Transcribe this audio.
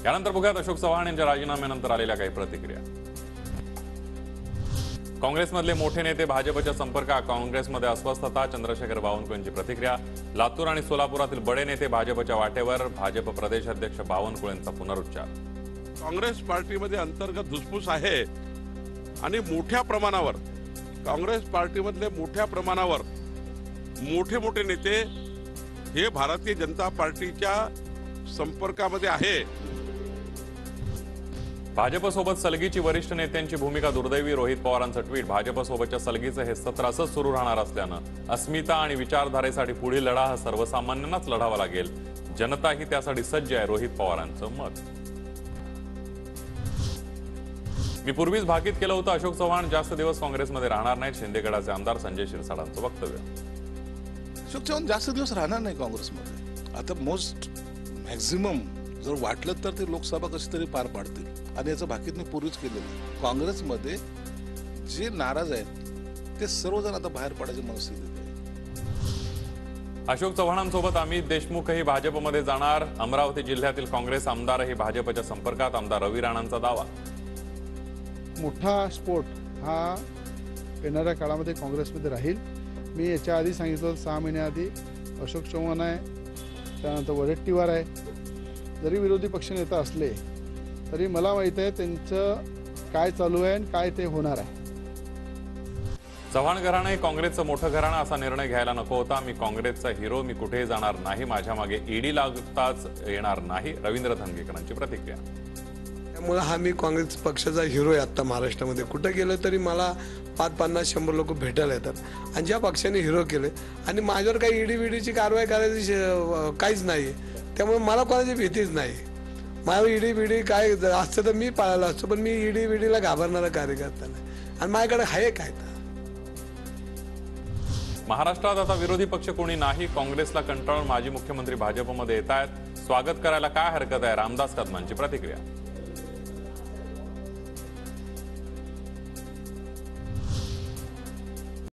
यानंतर बघूयात अशोक चव्हाण यांच्या राजीनाम्यानंतर आलेल्या काही प्रतिक्रिया। काँग्रेसमधले मोठे नेते भाजपच्या संपर्कात, काँग्रेसमध्ये अस्वस्थता, चंद्रशेखर बावनकुळेंची प्रतिक्रिया। लातूर आणि सोलापुरातील बडे नेते भाजपच्या वाटेवर, भाजप प्रदेशाध्यक्ष बावनकुळेंचा पुनरुच्चार। काँग्रेस पार्टीमध्ये अंतर्गत धुसफूस आहे आणि मोठ्या प्रमाणावर काँग्रेस पार्टीमधले मोठे मोठे नेते हे भारतीय जनता पार्टीच्या संपर्कामध्ये आहे। भाजपसोबत सलगीची वरिष्ठ नेत्यांची भूमिका दुर्दैवी, रोहित पवारांचं ट्विट। भाजपसोबतच्या सलगीचं हे सत्र असंच सुरू राहणार असल्यानं अस्मिता आणि विचारधारेसाठी पुढील लढा हा सर्वसामान्यांनाच लढावा लागेल, जनताही त्यासाठी सज्ज आहे, रोहित पवारांचं मत। मी पूर्वीच भाकीत केलं होतं, अशोक चव्हाण जास्त दिवस काँग्रेसमध्ये राहणार नाहीत, शिंदेगडाचे आमदार संजय शिरसाटांचं वक्तव्य। अशोक चव्हाण जास्त दिवस राहणार नाही काँग्रेसमध्ये। आता मोस्ट मॅक्झिमम जर वाटलं तर ते लोकसभा कशी तरी पार पाडतील आणि याचं भाकीत मी पूर्वीच केलेलं। काँग्रेसमध्ये जे नाराज आहेत ते सर्वजण आता बाहेर पडायची मनस्थितीत आहे। अशोक चव्हाणांसोबत अमित देशमुखही भाजपमध्ये जाणार। अमरावती जिल्ह्यातील काँग्रेस आमदारही भाजपच्या संपर्कात, आमदार रवी राणांचा दावा। मोठा स्फोट हा येणाऱ्या काळामध्ये काँग्रेसमध्ये राहील। मी याच्या आधी सांगितलं, 6 महिन्याआधी अशोक चव्हाण आहे, त्यानंतर वडेट्टीवार आहे। जरी विरोधी पक्षनेता असले तरी मला माहित आहे त्यांचं काय चालू आहे आणि काय ते होणार आहे। चव्हाण घराणे काँग्रेसचं मोठं घराणं, असा निर्णय घ्यायला नको होता। मी काँग्रेसचा हिरो, मी कुठेही जाणार नाही, माझ्या मागे ईडी लागताच येणार नाही, रवींद्र धंगेकरांची प्रतिक्रिया। त्यामुळे हा मी काँग्रेस पक्षाचा हिरो आहे। आता महाराष्ट्रामध्ये कुठं गेलं तरी मला 5-50-100 लोक भेटायला येतात आणि ज्या पक्षाने हिरो केले आणि माझ्यावर काही ईडी कारवाई करायची काहीच नाही, त्यामुळे मला कोणाची भीतीच नाही। माझ्यावर ईडी काय असतं तर मी पाळायला असतो, पण मी ईडीला घाबरणारा कार्यकर्ता नाही आणि माझ्याकडे आहे काय तर। महाराष्ट्रात आता विरोधी पक्ष कोणी नाही, काँग्रेसला कंटाळून माजी मुख्यमंत्री भाजपमध्ये येत आहेत, स्वागत करायला काय हरकत आहे, रामदास कदमांची प्रतिक्रिया।